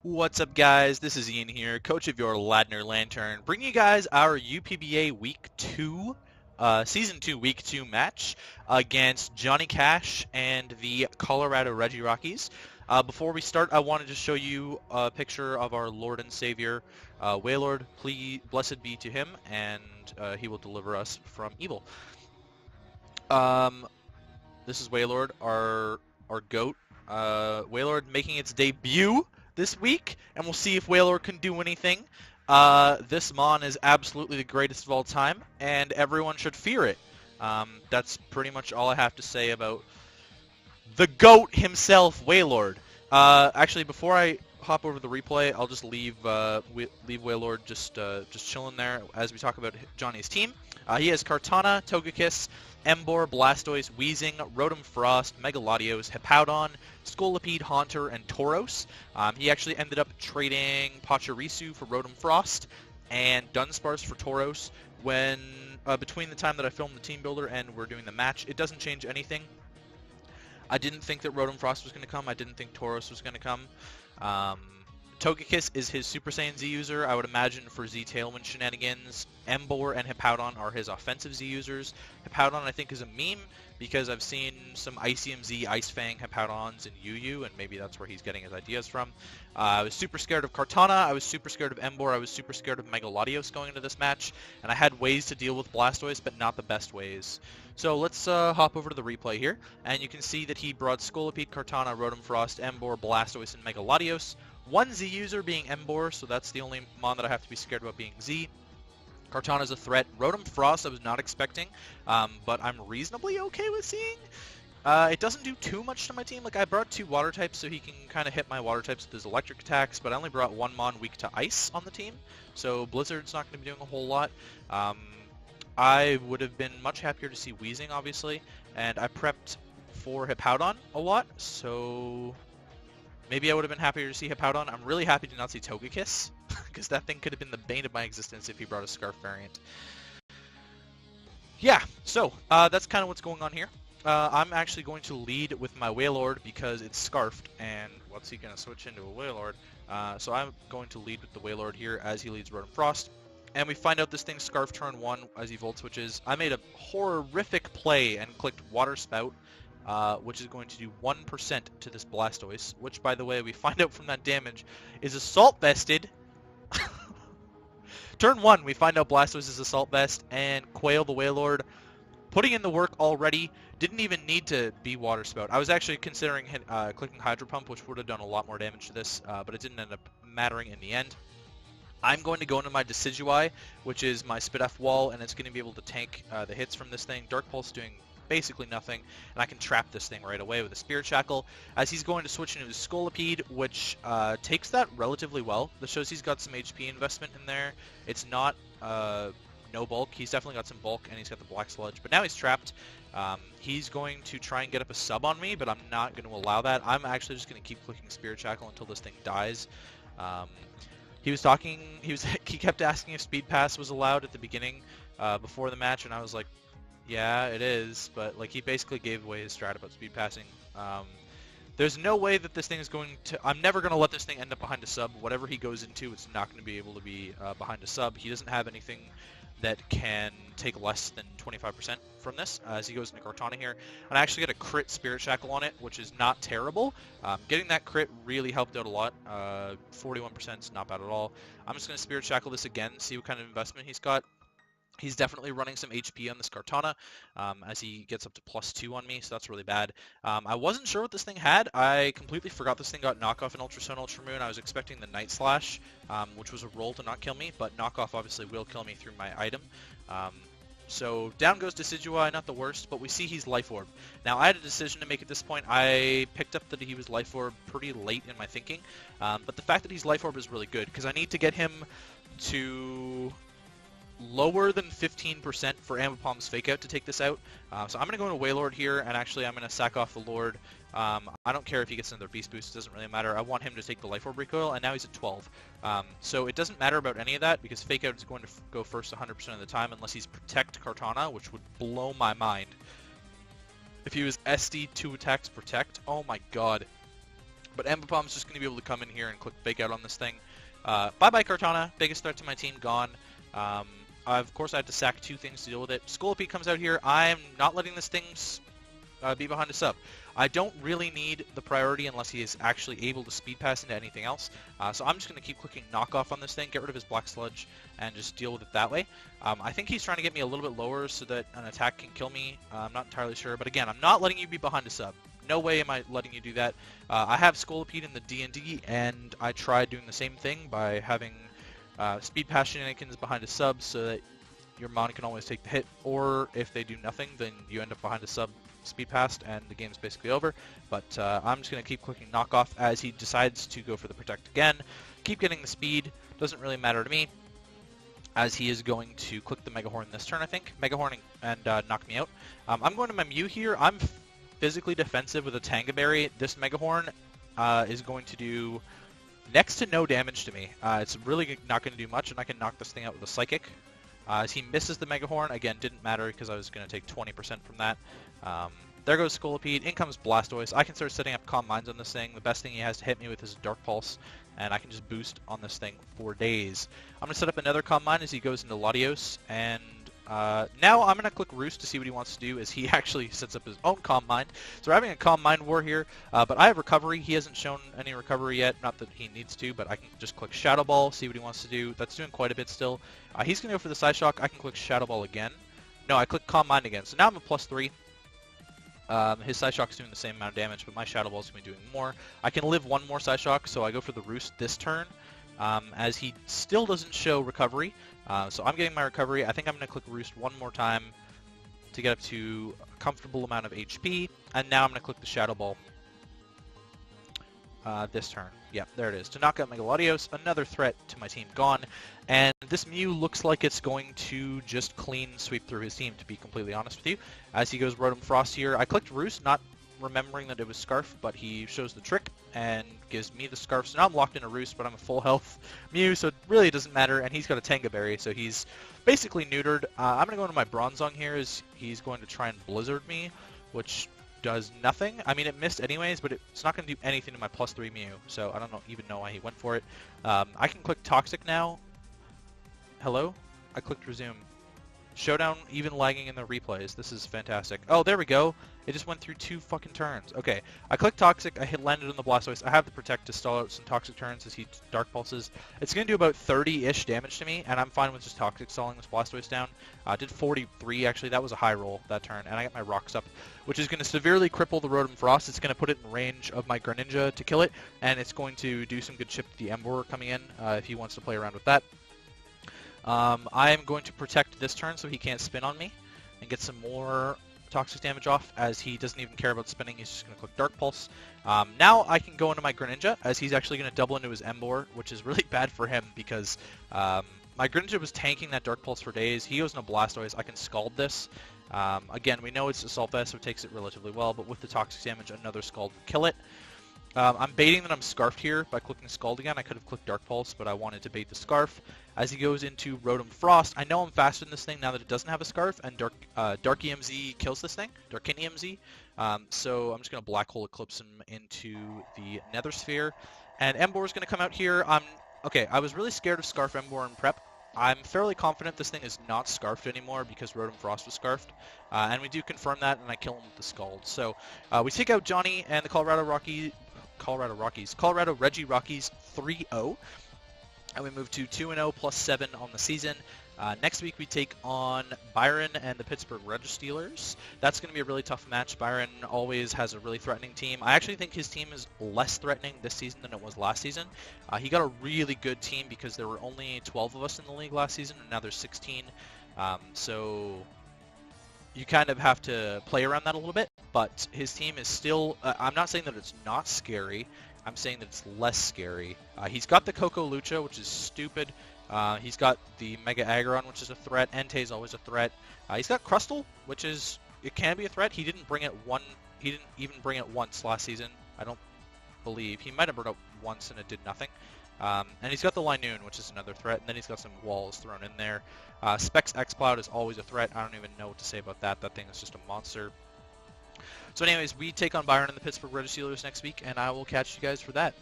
What's up, guys? This is Ian here, coach of your Ladner Lanturn, bringing you guys our UPBA Week 2, Season 2 Week 2 match against Johnny Cash and the Colorado Regirockies. Before we start, I wanted to show you a picture of our Lord and Savior, Wailord. Please, blessed be to him, and he will deliver us from evil. This is Wailord, our goat. Wailord making its debut this week, and we'll see if Wailord can do anything. This Mon is absolutely the greatest of all time, and everyone should fear it. That's pretty much all I have to say about the GOAT himself, Wailord. Actually, before I hop over the replay, I'll just leave Wailord just chilling there as we talk about Johnny's team. He has Kartana, Togekiss, Emboar, Blastoise, Weezing, Rotom-Frost, Megalodios, Hippowdon, Scolipede, Haunter, and Tauros. He actually ended up trading Pachirisu for Rotom-Frost and Dunsparce for Tauros when between the time that I filmed the team builder and we're doing the match. It doesn't change anything. I didn't think that Rotom-Frost was going to come. I didn't think Tauros was going to come. Togekiss is his Super Saiyan Z user. I would imagine for Z Tailwind shenanigans, Emboar and Hippowdon are his offensive Z users. Hippowdon, I think, is a meme because I've seen some ICM Z Ice Fang Hippowdons in UU, and maybe that's where he's getting his ideas from. I was super scared of Kartana. I was super scared of Emboar. I was super scared of Megalodios going into this match, and I had ways to deal with Blastoise, but not the best ways. So let's hop over to the replay here, and you can see that he brought Scolipede, Kartana, Rotom-Frost, Emboar, Blastoise, and Megalodios. One Z user being Emboar, so that's the only Mon that I have to be scared about being Z. Kartana's a threat. Rotom-Frost I was not expecting, but I'm reasonably okay with seeing. It doesn't do too much to my team. Like, I brought 2 water types so he can kind of hit my water types with his electric attacks, but I only brought 1 Mon weak to ice on the team, so Blizzard's not going to be doing a whole lot. I would have been much happier to see Weezing, obviously, and I prepped for Hippowdon a lot, so maybe I would have been happier to see Hippowdon. I'm really happy to not see Togekiss, because that thing could have been the bane of my existence if he brought a Scarf variant. Yeah, so that's kind of what's going on here. I'm actually going to lead with my Wailord because it's Scarfed, and what's he going to switch into a Wailord? So I'm going to lead with the Wailord here as he leads Rotom-Frost. And we find out this thing's Scarf turn 1 as he Volt Switches. I made a horrific play and clicked Water Spout, which is going to do 1% to this Blastoise, which, by the way, we find out from that damage, is Assault Vested. Turn 1, we find out Blastoise is Assault Vest, and Quail the Wailord, putting in the work already, didn't even need to be Water Spout. I was actually considering clicking Hydro Pump, which would have done a lot more damage to this, but it didn't end up mattering in the end. I'm going to go into my Decidueye, which is my Spidef wall, and it's going to be able to tank the hits from this thing. Dark Pulse doing basically nothing, and I can trap this thing right away with a Spirit Shackle, as he's going to switch into his Scolipede, which takes that relatively well. This shows he's got some HP investment in there. It's not no bulk. He's definitely got some bulk, and he's got the Black Sludge, but now he's trapped. He's going to try and get up a sub on me, but I'm not going to allow that. I'm actually just going to keep clicking Spirit Shackle until this thing dies. He was talking, he kept asking if Speed Pass was allowed at the beginning before the match, and I was like, yeah, it is, but like he basically gave away his strat about Speed Passing. There's no way that this thing is going to, I'm never going to let this thing end up behind a sub. Whatever he goes into, it's not going to be able to be behind a sub. He doesn't have anything that can take less than 25% from this as he goes into Kartana here. And I actually get a crit Spirit Shackle on it, which is not terrible. Getting that crit really helped out a lot. 41% is not bad at all. I'm just going to Spirit Shackle this again, see what kind of investment he's got. He's definitely running some HP on this Kartana as he gets up to +2 on me, so that's really bad. I wasn't sure what this thing had. I completely forgot this thing got knockoff in Ultra Sun, Ultra Moon. I was expecting the Night Slash, which was a roll to not kill me, but knockoff obviously will kill me through my item. So down goes Decidueye, not the worst, but we see he's Life Orb. Now I had a decision to make at this point. I picked up that he was Life Orb pretty late in my thinking, but the fact that he's Life Orb is really good, because I need to get him to lower than 15% for Ambipom's Fake Out to take this out. So I'm going to go into Wailord here, and actually I'm going to sack off the Lord. I don't care if he gets another Beast Boost, it doesn't really matter. I want him to take the Life Orb recoil, and now he's at 12. So it doesn't matter about any of that, because Fake Out is going to go first 100% of the time, unless he's Protect Kartana, which would blow my mind. If he was SD 2 attacks Protect, oh my god. But Embapomb's just going to be able to come in here and click Fake Out on this thing. Bye-bye Kartana, biggest threat to my team, gone. Of course I have to sack 2 things to deal with it. Scolipede comes out here. I'm not letting this thing be behind a sub. I don't really need the priority unless he is actually able to speed pass into anything else. So I'm just going to keep clicking knockoff on this thing, get rid of his Black Sludge, and just deal with it that way. I think he's trying to get me a little bit lower so that an attack can kill me. I'm not entirely sure, but again, I'm not letting you be behind a sub. No way am I letting you do that. I have Scolipede in the D&D, and I tried doing the same thing by having speed pass shenanigans behind a sub so that your mon can always take the hit, or if they do nothing, then you end up behind a sub speed passed and the game's basically over. But I'm just going to keep clicking knockoff as he decides to go for the protect again. Keep getting the speed, doesn't really matter to me, as he is going to click the Mega Horn this turn, I think. Mega Horn and knock me out. I'm going to my Mew here. I'm physically defensive with a Tanga Berry. This Mega Horn is going to do next to no damage to me. It's really not going to do much, and I can knock this thing out with a Psychic. As he misses the Mega Horn, again, didn't matter because I was going to take 20% from that. There goes Scolipede, in comes Blastoise. I can start setting up Calm Minds on this thing. The best thing he has to hit me with is Dark Pulse, and I can just boost on this thing for days. I'm going to set up another Calm Mind as he goes into Latios, and now I'm going to click Roost to see what he wants to do as he actually sets up his own Calm Mind. So we're having a Calm Mind war here, but I have Recovery. He hasn't shown any Recovery yet, not that he needs to, but I can just click Shadow Ball, see what he wants to do. That's doing quite a bit still. He's going to go for the Psyshock. I can click Shadow Ball again. No, I click Calm Mind again. So now I'm a +3. His Psyshock's doing the same amount of damage, but my Shadow Ball's going to be doing more. I can live one more Psyshock, so I go for the Roost this turn, as he still doesn't show Recovery. So I'm getting my Recovery. I think I'm going to click Roost one more time to get up to a comfortable amount of HP, and now I'm going to click the Shadow Ball this turn. Yeah, there it is. To knock out Mega Latios, another threat to my team gone. And this Mew looks like it's going to just clean sweep through his team, to be completely honest with you. As he goes Rotom-Frost here, I clicked Roost, not remembering that it was Scarf, but he shows the trick and gives me the Scarf. So now I'm locked in a Roost, but I'm a full health Mew, so it really doesn't matter. And he's got a Tanga Berry, so he's basically neutered. I'm going to go into my Bronzong here as he's going to try and Blizzard me, which does nothing. I mean, it missed anyways, but it's not going to do anything to my +3 Mew, so I don't even know why he went for it. I can click Toxic now. Hello? I clicked Resume. Showdown even lagging in the replays. This is fantastic. Oh, there we go. It just went through 2 fucking turns. Okay, I clicked Toxic, I landed on the Blastoise. I have the Protect to stall out some Toxic turns as he Dark Pulses. It's going to do about 30-ish damage to me, and I'm fine with just Toxic stalling this Blastoise down. I did 43, actually. That was a high roll that turn, and I got my Rocks up, which is going to severely cripple the Rotom-Frost. It's going to put it in range of my Greninja to kill it, and it's going to do some good chip to the Emboar coming in if he wants to play around with that. I am going to Protect this turn so he can't spin on me and get some more Toxic damage off, as he doesn't even care about spinning. He's just going to click Dark Pulse. Now I can go into my Greninja, as he's actually going to double into his Emboar, which is really bad for him because my Greninja was tanking that Dark Pulse for days. He goes into Blastoise. I can Scald this. Again, we know it's Assault Vest, so it takes it relatively well, but with the Toxic damage, another Scald will kill it. I'm baiting that I'm Scarfed here by clicking Scald again. I could have clicked Dark Pulse, but I wanted to bait the Scarf. As he goes into Rotom-Frost, I know I'm faster than this thing now that it doesn't have a Scarf, and Dark EMZ kills this thing, Darkini EMZ. So I'm just going to Black Hole Eclipse him into the Nether Sphere. And Emboar is going to come out here. Okay, I was really scared of Scarf Emboar in prep. I'm fairly confident this thing is not Scarfed anymore because Rotom-Frost was Scarfed. And we do confirm that, and I kill him with the Scald. So we take out Johnny and the Colorado Regirockies 3-0. And we move to 2-0 +7 on the season. Next week we take on Byron and the Pittsburgh Red Steelers. That's going to be a really tough match. Byron always has a really threatening team. I actually think his team is less threatening this season than it was last season. He got a really good team because there were only 12 of us in the league last season, and now there's 16. So you kind of have to play around that a little bit. But his team is still... I'm not saying that it's not scary. I'm saying that it's less scary. He's got the Coco Lucha, which is stupid. He's got the Mega Aggron, which is a threat. Entei is always a threat. He's got Crustle, which is... It can be a threat. He didn't bring it He didn't even bring it once last season. I don't believe. He might have brought it once and it did nothing. And he's got the Linoon, which is another threat. And then he's got some walls thrown in there. Specs X-Cloud is always a threat. I don't even know what to say about that. That thing is just a monster. So anyways, we take on Byron and the Pittsburgh Red Steelers next week, and I will catch you guys for that.